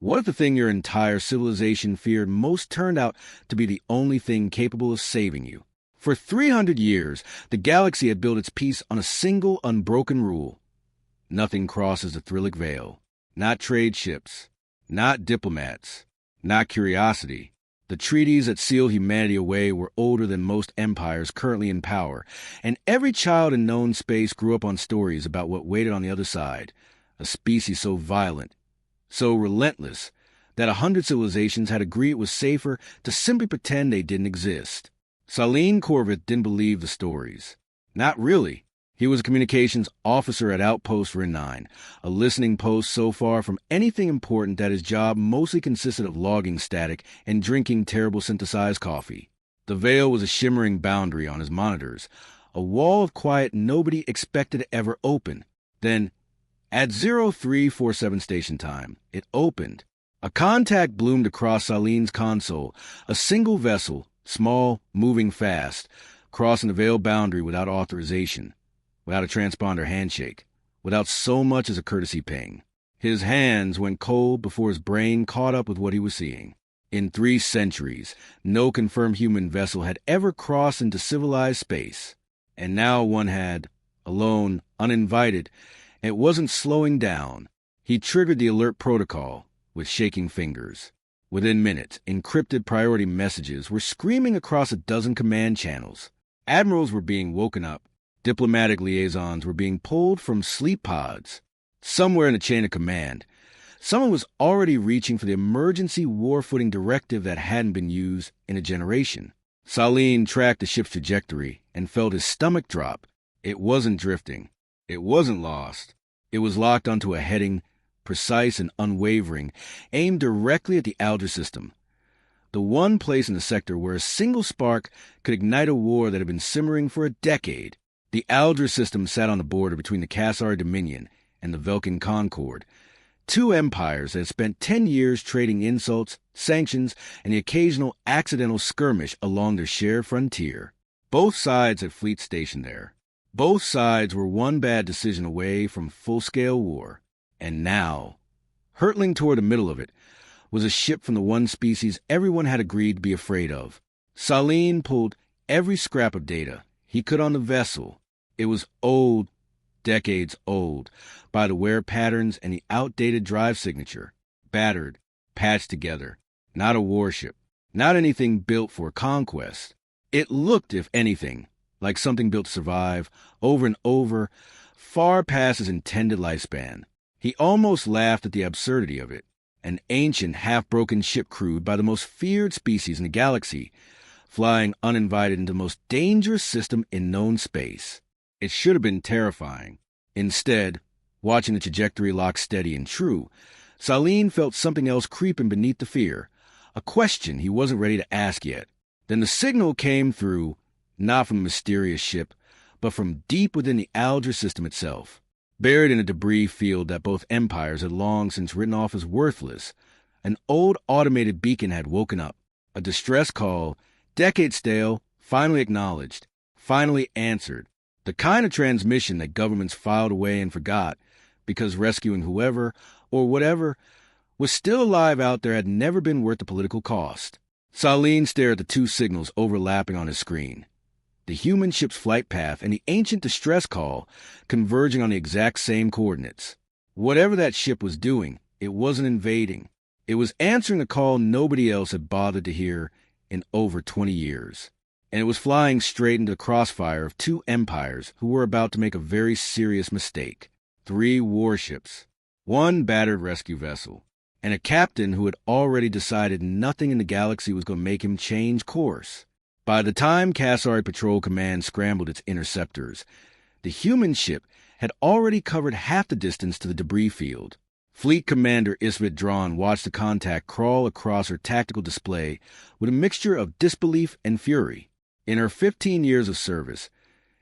What if the thing your entire civilization feared most turned out to be the only thing capable of saving you? For 300 years, the galaxy had built its peace on a single unbroken rule. Nothing crosses the Thrillic Veil. Not trade ships. Not diplomats. Not curiosity. The treaties that seal humanity away were older than most empires currently in power, and every child in known space grew up on stories about what waited on the other side, a species so violent, so relentless, that 100 civilizations had agreed it was safer to simply pretend they didn't exist. Saleen Corvith didn't believe the stories. Not really. He was a communications officer at Outpost Ren 9, a listening post so far from anything important that his job mostly consisted of logging static and drinking terrible synthesized coffee. The veil was a shimmering boundary on his monitors, a wall of quiet nobody expected to ever open. Then, at 0347 station time, it opened. A contact bloomed across Saleen's console, a single vessel, small, moving fast, crossing the veil boundary without authorization. Without a transponder handshake, without so much as a courtesy ping. His hands went cold before his brain caught up with what he was seeing. In 3 centuries, no confirmed human vessel had ever crossed into civilized space. And now one had, alone, uninvited, and it wasn't slowing down. He triggered the alert protocol with shaking fingers. Within minutes, encrypted priority messages were screaming across a dozen command channels. Admirals were being woken up. Diplomatic liaisons were being pulled from sleep pods. Somewhere in the chain of command, someone was already reaching for the emergency war-footing directive that hadn't been used in a generation. Saleen tracked the ship's trajectory and felt his stomach drop. It wasn't drifting. It wasn't lost. It was locked onto a heading, precise and unwavering, aimed directly at the Alger system. The one place in the sector where a single spark could ignite a war that had been simmering for a decade. The Alger system sat on the border between the Kassar Dominion and the Velkin Concord, 2 empires that had spent 10 years trading insults, sanctions, and the occasional accidental skirmish along their shared frontier. Both sides had fleets stationed there. Both sides were one bad decision away from full-scale war. And now, hurtling toward the middle of it, was a ship from the one species everyone had agreed to be afraid of. Saleen pulled every scrap of data he could on the vessel. It was old, decades old, by the wear patterns and the outdated drive signature. Battered, patched together. Not a warship. Not anything built for conquest. It looked, if anything, like something built to survive, over and over, far past its intended lifespan. He almost laughed at the absurdity of it. An ancient, half-broken ship crewed by the most feared species in the galaxy, flying uninvited into the most dangerous system in known space. It should have been terrifying. Instead, watching the trajectory lock steady and true, Saleen felt something else creeping beneath the fear, a question he wasn't ready to ask yet. Then the signal came through, not from a mysterious ship, but from deep within the Alger system itself. Buried in a debris field that both empires had long since written off as worthless, an old automated beacon had woken up. A distress call, decades stale, finally acknowledged, finally answered. The kind of transmission that governments filed away and forgot, because rescuing whoever, or whatever, was still alive out there had never been worth the political cost. Saleen stared at the 2 signals overlapping on his screen. The human ship's flight path and the ancient distress call converging on the exact same coordinates. Whatever that ship was doing, it wasn't invading. It was answering a call nobody else had bothered to hear in over 20 years. And it was flying straight into the crossfire of 2 empires who were about to make a very serious mistake. 3 warships, 1 battered rescue vessel, and a captain who had already decided nothing in the galaxy was going to make him change course. By the time Kassari Patrol Command scrambled its interceptors, the human ship had already covered half the distance to the debris field. Fleet Commander Isvet Drawn watched the contact crawl across her tactical display with a mixture of disbelief and fury. In her 15 years of service,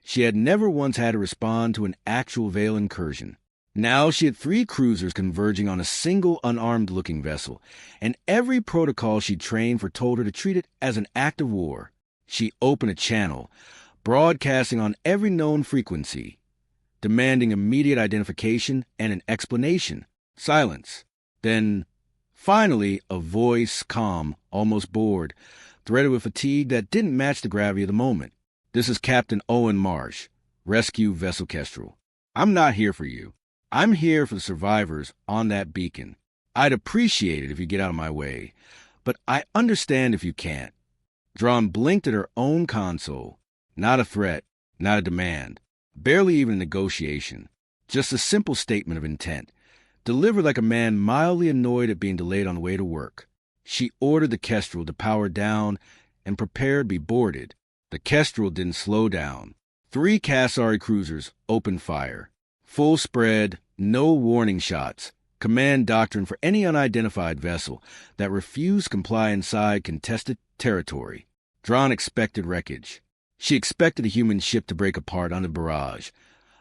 she had never once had to respond to an actual Veil incursion. Now she had 3 cruisers converging on a single unarmed-looking vessel, and every protocol she'd trained for told her to treat it as an act of war. She opened a channel, broadcasting on every known frequency, demanding immediate identification and an explanation. Silence. Then, Finally, a voice, calm, almost bored, threaded with fatigue that didn't match the gravity of the moment. "This is Captain Owen Marsh, Rescue Vessel Kestrel. I'm not here for you. I'm here for the survivors on that beacon. I'd appreciate it if you get out of my way, but I understand if you can't." Drawn blinked at her own console. Not a threat, not a demand, barely even a negotiation. Just a simple statement of intent, delivered like a man mildly annoyed at being delayed on the way to work. She ordered the Kestrel to power down and prepare to be boarded. The Kestrel didn't slow down. 3 Kasari cruisers opened fire. Full spread, no warning shots. Command doctrine for any unidentified vessel that refused to comply inside contested territory. Drawn expected wreckage. She expected a human ship to break apart under barrage.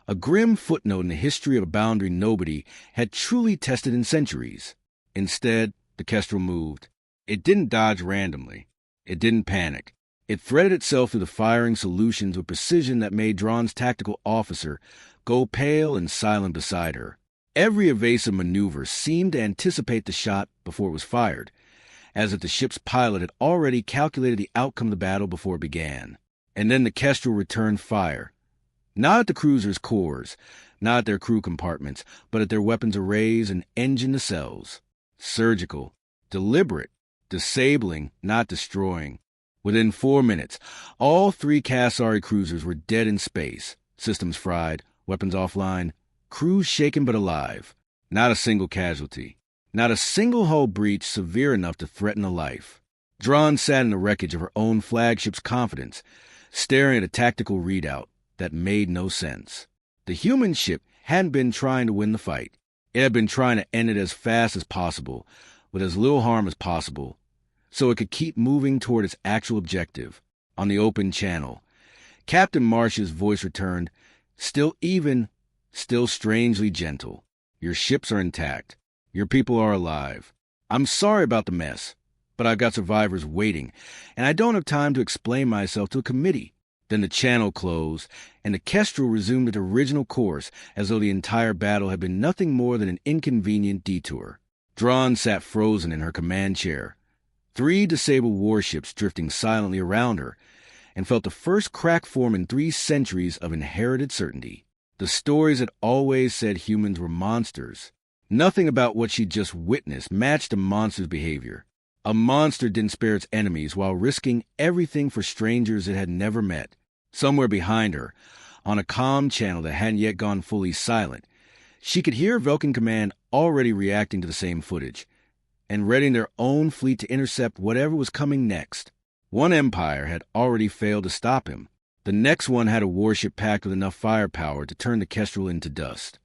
A grim footnote in the history of a boundary nobody had truly tested in centuries. Instead, the Kestrel moved. It didn't dodge randomly. It didn't panic. It threaded itself through the firing solutions with precision that made Drawn's tactical officer go pale and silent beside her. Every evasive maneuver seemed to anticipate the shot before it was fired, as if the ship's pilot had already calculated the outcome of the battle before it began. And then the Kestrel returned fire. Not at the cruiser's cores, not at their crew compartments, but at their weapons arrays and engine nacelles. Surgical, deliberate, disabling, not destroying. Within 4 minutes, all 3 Kasari cruisers were dead in space, systems fried, weapons offline, crews shaken but alive. Not a single casualty. Not a single hull breach severe enough to threaten a life. Drawn sat in the wreckage of her own flagship's confidence, staring at a tactical readout that made no sense. The human ship hadn't been trying to win the fight. It had been trying to end it as fast as possible, with as little harm as possible, so it could keep moving toward its actual objective, on the open channel. Captain Marsh's voice returned, still even, still strangely gentle. "Your ships are intact. Your people are alive. I'm sorry about the mess, but I've got survivors waiting, and I don't have time to explain myself to a committee." Then the channel closed, and the Kestrel resumed its original course as though the entire battle had been nothing more than an inconvenient detour. Drawn sat frozen in her command chair, 3 disabled warships drifting silently around her, and felt the first crack form in 3 centuries of inherited certainty. The stories had always said humans were monsters. Nothing about what she'd just witnessed matched a monster's behavior. A monster didn't spare its enemies while risking everything for strangers it had never met. Somewhere behind her, on a comm channel that hadn't yet gone fully silent, she could hear Vulcan Command already reacting to the same footage, and readying their own fleet to intercept whatever was coming next. One empire had already failed to stop him. The next one had a warship packed with enough firepower to turn the Kestrel into dust.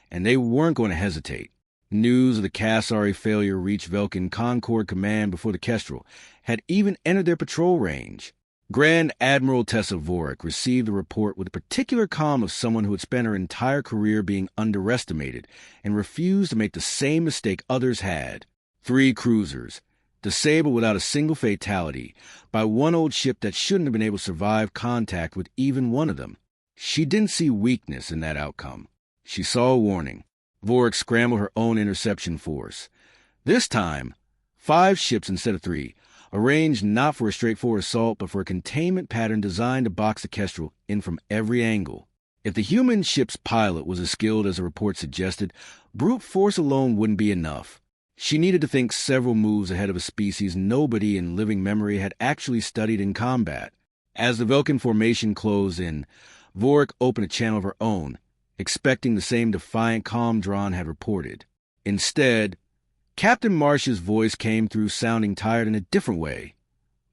And they weren't going to hesitate. News of the Kasari failure reached Vulcan Concord Command before the Kestrel had even entered their patrol range. Grand Admiral Tessa Vorik received the report with the particular calm of someone who had spent her entire career being underestimated and refused to make the same mistake others had. 3 cruisers, disabled without a single fatality, by one old ship that shouldn't have been able to survive contact with even one of them. She didn't see weakness in that outcome. She saw a warning. Vorik scrambled her own interception force. This time, 5 ships instead of 3, arranged not for a straightforward assault but for a containment pattern designed to box the Kestrel in from every angle. If the human ship's pilot was as skilled as the report suggested, brute force alone wouldn't be enough. She needed to think several moves ahead of a species nobody in living memory had actually studied in combat. As the Vulcan formation closed in, Vorik opened a channel of her own, expecting the same defiant calm Drawn had reported. Instead, Captain Marsh's voice came through sounding tired in a different way.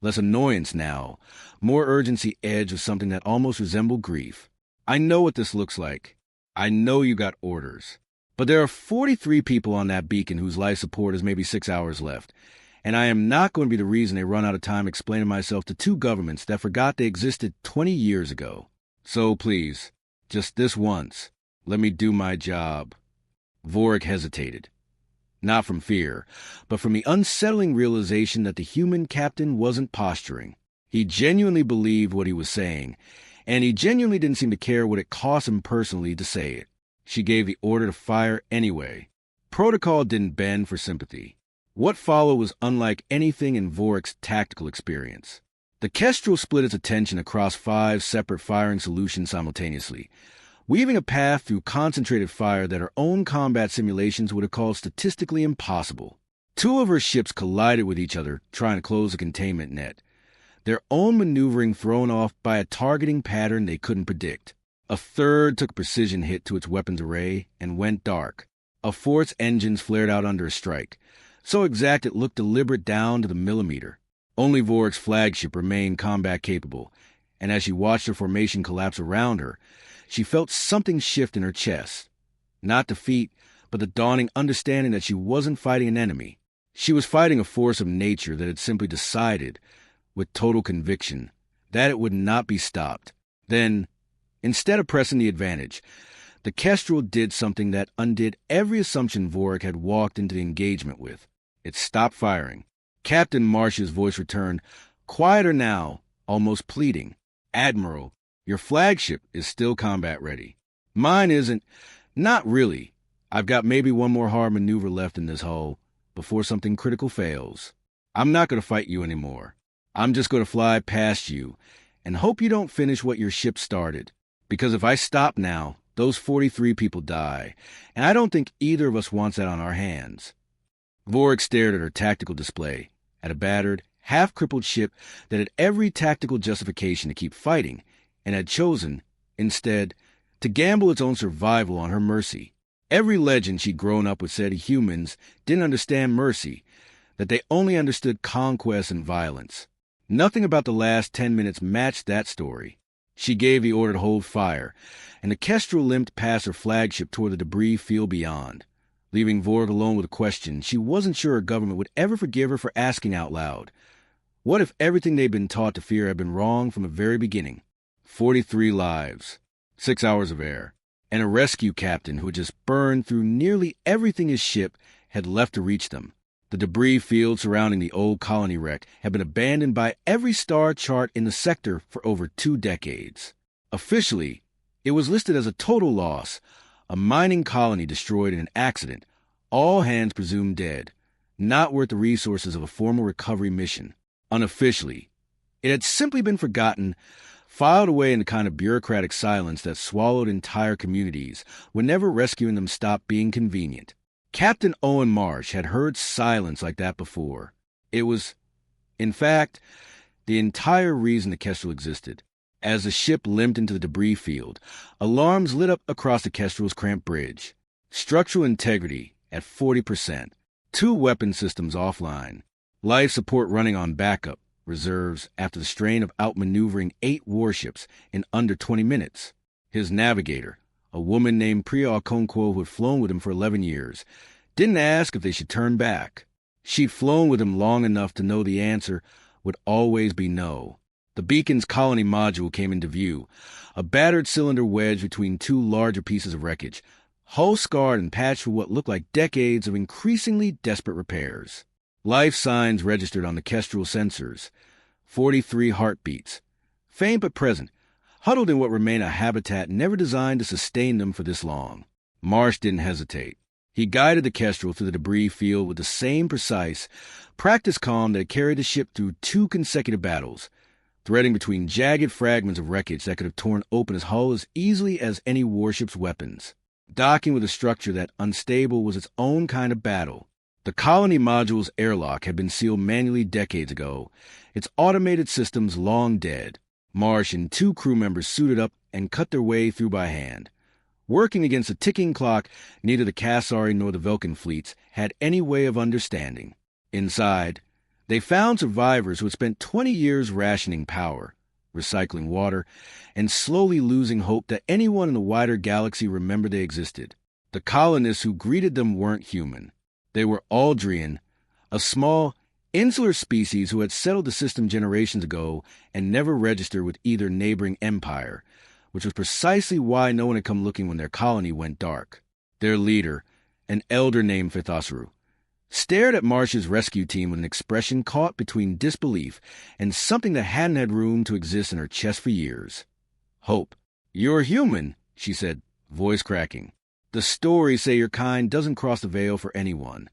Less annoyance now, more urgency edged with something that almost resembled grief. "I know what this looks like. I know you got orders. But there are 43 people on that beacon whose life support has maybe 6 hours left, and I am not going to be the reason they run out of time explaining myself to 2 governments that forgot they existed 20 years ago. So please, just this once, let me do my job." Vorik hesitated. Not from fear, but from the unsettling realization that the human captain wasn't posturing. He genuinely believed what he was saying, and he genuinely didn't seem to care what it cost him personally to say it. She gave the order to fire anyway. Protocol didn't bend for sympathy. What followed was unlike anything in Vorik's tactical experience. The Kestrel split its attention across 5 separate firing solutions simultaneously, weaving a path through concentrated fire that her own combat simulations would have called statistically impossible. 2 of her ships collided with each other, trying to close the containment net, their own maneuvering thrown off by a targeting pattern they couldn't predict. A third took a precision hit to its weapons array and went dark. A fourth's engines flared out under a strike, so exact it looked deliberate down to the millimeter. Only Vorik's flagship remained combat capable, and as she watched her formation collapse around her, she felt something shift in her chest. Not defeat, but the dawning understanding that she wasn't fighting an enemy. She was fighting a force of nature that had simply decided, with total conviction, that it would not be stopped. Then, instead of pressing the advantage, the Kestrel did something that undid every assumption Vorik had walked into the engagement with. It stopped firing. Captain Marsh's voice returned, quieter now, almost pleading. "Admiral, your flagship is still combat ready. Mine isn't. Not really. I've got maybe one more hard maneuver left in this hull before something critical fails. I'm not going to fight you anymore. I'm just going to fly past you and hope you don't finish what your ship started. Because if I stop now, those 43 people die, and I don't think either of us wants that on our hands." Vorik stared at her tactical display, at a battered, half-crippled ship that had every tactical justification to keep fighting, and had chosen, instead, to gamble its own survival on her mercy. Every legend she'd grown up with said humans didn't understand mercy, that they only understood conquest and violence. Nothing about the last 10 minutes matched that story. She gave the order to hold fire, and the Kestrel limped past her flagship toward the debris field beyond, leaving Vorik alone with a question she wasn't sure her government would ever forgive her for asking out loud. What if everything they'd been taught to fear had been wrong from the very beginning? 43 lives, 6 hours of air, and a rescue captain who had just burned through nearly everything his ship had left to reach them. The debris field surrounding the old colony wreck had been abandoned by every star chart in the sector for over 2 decades. Officially, it was listed as a total loss, a mining colony destroyed in an accident, all hands presumed dead, not worth the resources of a formal recovery mission. Unofficially, it had simply been forgotten, filed away in the kind of bureaucratic silence that swallowed entire communities whenever rescuing them stopped being convenient. Captain Owen Marsh had heard silence like that before. It was, in fact, the entire reason the Kestrel existed. As the ship limped into the debris field, alarms lit up across the Kestrel's cramped bridge. Structural integrity at 40%, 2 weapon systems offline, life support running on backup reserves after the strain of outmaneuvering 8 warships in under 20 minutes. His navigator, a woman named Priya Okonkwo who had flown with him for 11 years, didn't ask if they should turn back. She'd flown with him long enough to know the answer would always be no. The beacon's colony module came into view, a battered cylinder wedged between 2 larger pieces of wreckage, hull scarred and patched with what looked like decades of increasingly desperate repairs. Life signs registered on the Kestrel sensors, 43 heartbeats, faint but present, huddled in what remained a habitat never designed to sustain them for this long. Marsh didn't hesitate. He guided the Kestrel through the debris field with the same precise, practiced calm that had carried the ship through 2 consecutive battles, threading between jagged fragments of wreckage that could have torn open his hull as easily as any warship's weapons, docking with a structure that, unstable, was its own kind of battle. The colony module's airlock had been sealed manually decades ago, its automated systems long dead. Marsh and 2 crew members suited up and cut their way through by hand. Working against a ticking clock neither the Kasari nor the Vulcan fleets had any way of understanding. Inside, they found survivors who had spent 20 years rationing power, recycling water, and slowly losing hope that anyone in the wider galaxy remembered they existed. The colonists who greeted them weren't human. They were Aldrian, a small, insular species who had settled the system generations ago and never registered with either neighboring empire, which was precisely why no one had come looking when their colony went dark. Their leader, an elder named Fithasru, stared at Marsh's rescue team with an expression caught between disbelief and something that hadn't had room to exist in her chest for years. "Hope. You're human," she said, voice cracking. "The stories say your kind doesn't cross the veil for anyone.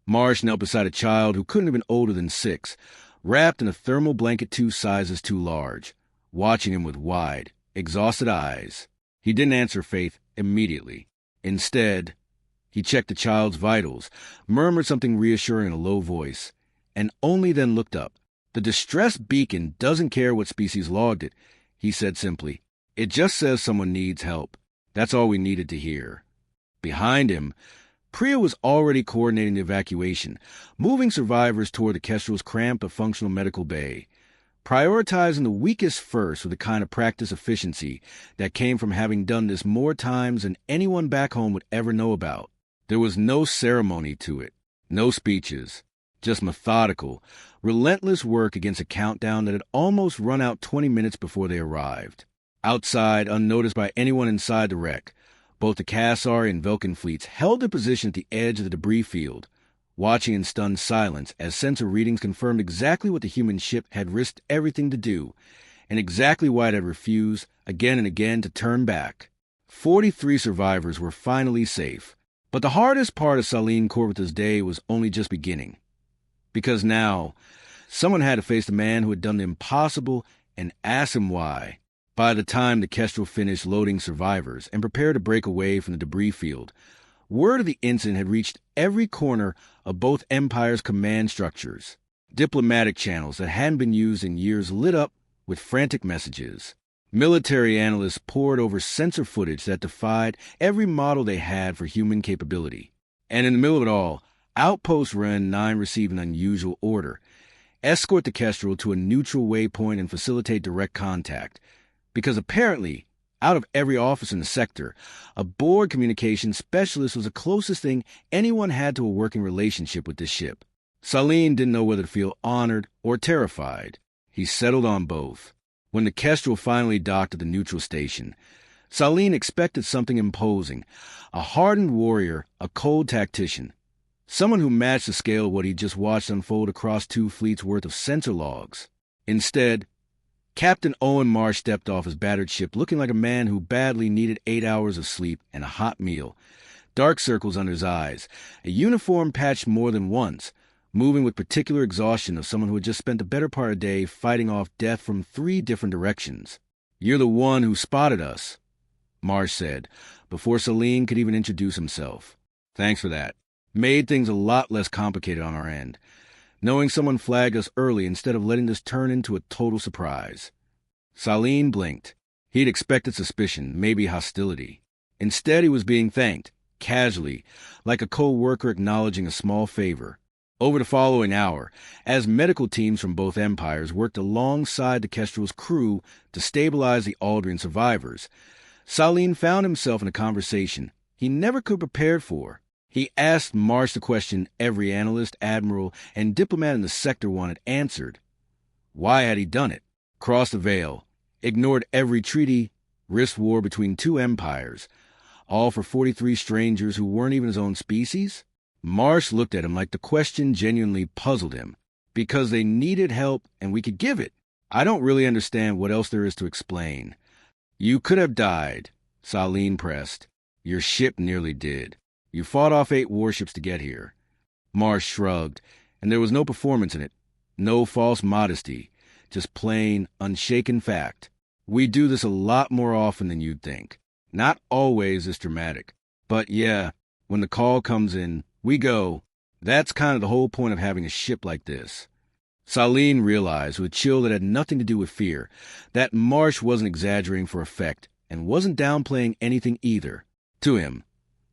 Marsh knelt beside a child who couldn't have been older than 6, wrapped in a thermal blanket 2 sizes too large, watching him with wide, exhausted eyes. He didn't answer Faith immediately. Instead, he checked the child's vitals, murmured something reassuring in a low voice, and only then looked up. "The distress beacon doesn't care what species logged it," he said simply. "It just says someone needs help. That's all we needed to hear." Behind him, Priya was already coordinating the evacuation, moving survivors toward the Kestrel's cramped but functional medical bay. Prioritizing the weakest first with the kind of practice efficiency that came from having done this more times than anyone back home would ever know about. There was no ceremony to it, no speeches, just methodical, relentless work against a countdown that had almost run out 20 minutes before they arrived. Outside, unnoticed by anyone inside the wreck, both the Cassari and Vulcan fleets held their position at the edge of the debris field, watching in stunned silence as sensor readings confirmed exactly what the human ship had risked everything to do, and exactly why it had refused, again and again, to turn back. 43 survivors were finally safe, but the hardest part of Saleen Corvata's day was only just beginning. Because now, someone had to face the man who had done the impossible and ask him why. By the time the Kestrel finished loading survivors and prepared to break away from the debris field, word of the incident had reached every corner of both empires' command structures. Diplomatic channels that hadn't been used in years lit up with frantic messages. Military analysts pored over sensor footage that defied every model they had for human capability. And in the middle of it all, Outpost Ren 9 received an unusual order: escort the Kestrel to a neutral waypoint and facilitate direct contact. Because apparently, out of every office in the sector, a board communications specialist was the closest thing anyone had to a working relationship with this ship. Saleen didn't know whether to feel honored or terrified. He settled on both. When the Kestrel finally docked at the neutral station, Saleen expected something imposing: a hardened warrior, a cold tactician, someone who matched the scale of what he'd just watched unfold across 2 fleets' worth of sensor logs. Instead, Captain Owen Marsh stepped off his battered ship looking like a man who badly needed 8 hours of sleep and a hot meal, dark circles under his eyes, a uniform patched more than once, moving with particular exhaustion of someone who had just spent the better part of the day fighting off death from 3 different directions. "You're the one who spotted us," Marsh said, before Saleen could even introduce himself. "Thanks for that. Made things a lot less complicated on our end, knowing someone flagged us early instead of letting this turn into a total surprise." Saleen blinked. He'd expected suspicion, maybe hostility. Instead, he was being thanked, casually, like a co-worker acknowledging a small favor. Over the following hour, as medical teams from both empires worked alongside the Kestrel's crew to stabilize the Aldrian survivors, Saleen found himself in a conversation he never could have prepared for. He asked Marsh the question every analyst, admiral, and diplomat in the sector wanted answered. Why had he done it? Crossed the veil, ignored every treaty, risked war between 2 empires, all for 43 strangers who weren't even his own species? Marsh looked at him like the question genuinely puzzled him. Because they needed help and we could give it. I don't really understand what else there is to explain. You could have died, Saleen pressed. Your ship nearly did. You fought off 8 warships to get here. Marsh shrugged, and there was no performance in it, no false modesty, just plain, unshaken fact. We do this a lot more often than you'd think. Not always this dramatic. But yeah, when the call comes in, we go. That's kind of the whole point of having a ship like this. Saleen realized, with a chill that had nothing to do with fear, that Marsh wasn't exaggerating for effect, and wasn't downplaying anything either. To him,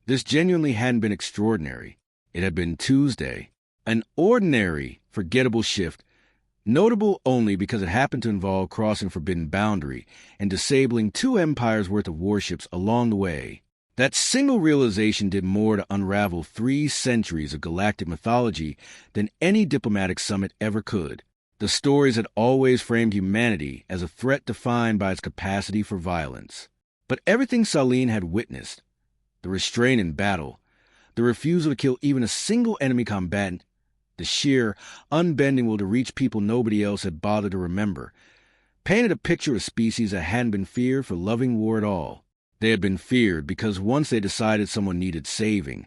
this genuinely hadn't been extraordinary. It had been Tuesday. An ordinary, forgettable shift, notable only because it happened to involve crossing Forbidden Boundary and disabling 2 empires' worth of warships along the way. That single realization did more to unravel 3 centuries of galactic mythology than any diplomatic summit ever could. The stories had always framed humanity as a threat defined by its capacity for violence. But everything Saleen had witnessed, the restraint in battle, the refusal to kill even a single enemy combatant, the sheer, unbending will to reach people nobody else had bothered to remember, painted a picture of species that hadn't been feared for loving war at all. They had been feared because once they decided someone needed saving,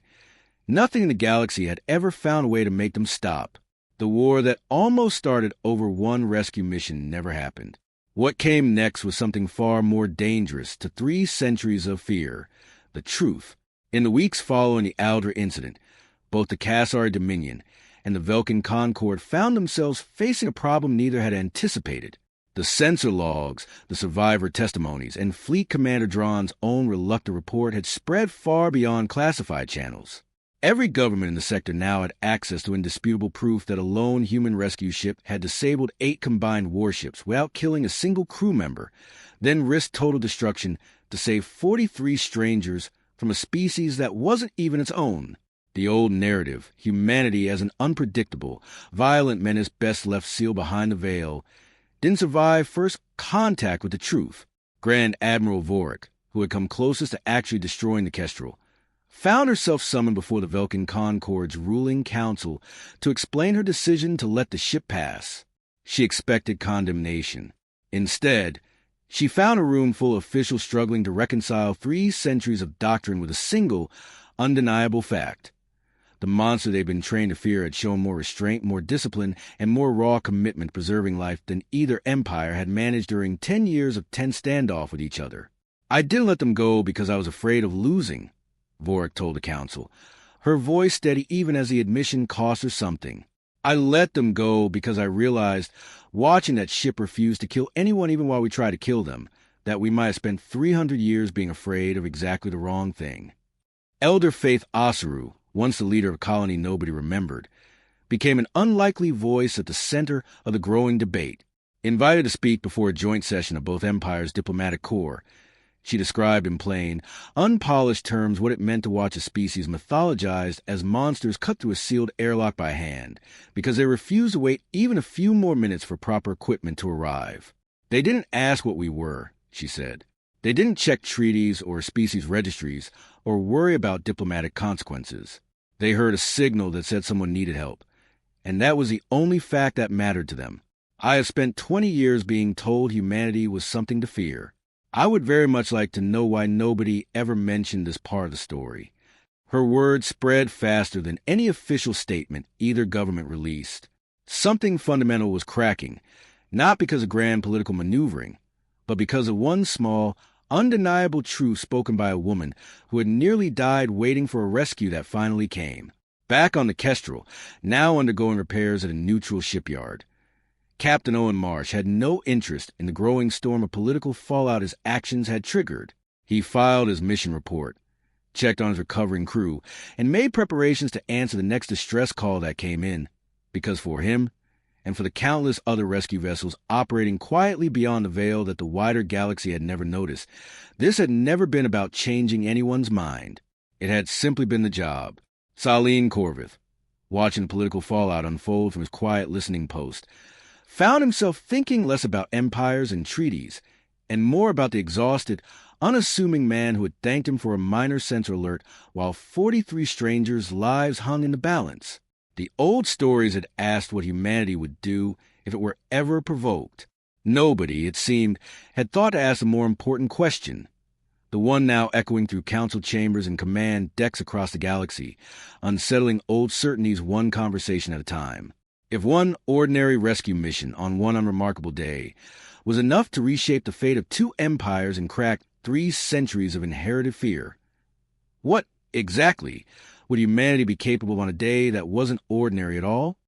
Nothing in the galaxy had ever found a way to make them stop. The war that almost started over one rescue mission never happened. What came next was something far more dangerous to 3 centuries of fear: the truth. In the weeks following the Aldra incident, both the Cassari Dominion and the Velkin Concord found themselves facing a problem neither had anticipated. The sensor logs, the survivor testimonies, and Fleet Commander Drawn's own reluctant report had spread far beyond classified channels. Every government in the sector now had access to indisputable proof that a lone human rescue ship had disabled 8 combined warships without killing a single crew member, then risked total destruction to save 43 strangers from a species that wasn't even its own. The old narrative, humanity as an unpredictable, violent menace best left sealed behind the veil, didn't survive first contact with the truth. Grand Admiral Vorik, who had come closest to actually destroying the Kestrel, found herself summoned before the Velkin Concord's ruling council to explain her decision to let the ship pass. She expected condemnation. Instead, she found a room full of officials struggling to reconcile 3 centuries of doctrine with a single, undeniable fact. The monster they'd been trained to fear had shown more restraint, more discipline, and more raw commitment to preserving life than either empire had managed during 10 years of tense standoff with each other. "I didn't let them go because I was afraid of losing," Vorik told the council, her voice steady even as the admission cost her something. "I let them go because I realized, watching that ship refuse to kill anyone even while we tried to kill them, that we might have spent 300 years being afraid of exactly the wrong thing." Elder Faith Osaru, once the leader of a colony nobody remembered, became an unlikely voice at the center of the growing debate. Invited to speak before a joint session of both empires' diplomatic corps, she described in plain, unpolished terms what it meant to watch a species mythologized as monsters cut through a sealed airlock by hand because they refused to wait even a few more minutes for proper equipment to arrive. "They didn't ask what we were," she said. "They didn't check treaties or species registries or worry about diplomatic consequences. They heard a signal that said someone needed help, and that was the only fact that mattered to them. I have spent 20 years being told humanity was something to fear. I would very much like to know why nobody ever mentioned this part of the story." Her words spread faster than any official statement either government released. Something fundamental was cracking, not because of grand political maneuvering, but because of one small, undeniable truth spoken by a woman who had nearly died waiting for a rescue that finally came. Back on the Kestrel, now undergoing repairs at a neutral shipyard, Captain Owen Marsh had no interest in the growing storm of political fallout his actions had triggered. He filed his mission report, checked on his recovering crew, and made preparations to answer the next distress call that came in, because for him, and for the countless other rescue vessels operating quietly beyond the veil that the wider galaxy had never noticed, this had never been about changing anyone's mind. It had simply been the job. Saleen Corvith, watching the political fallout unfold from his quiet listening post, found himself thinking less about empires and treaties, and more about the exhausted, unassuming man who had thanked him for a minor sensor alert while 43 strangers' lives hung in the balance. The old stories had asked what humanity would do if it were ever provoked. Nobody, it seemed, had thought to ask a more important question, the one now echoing through council chambers and command decks across the galaxy, unsettling old certainties one conversation at a time. If one ordinary rescue mission on one unremarkable day was enough to reshape the fate of 2 empires and crack 3 centuries of inherited fear, what, exactly, would humanity be capable of on a day that wasn't ordinary at all?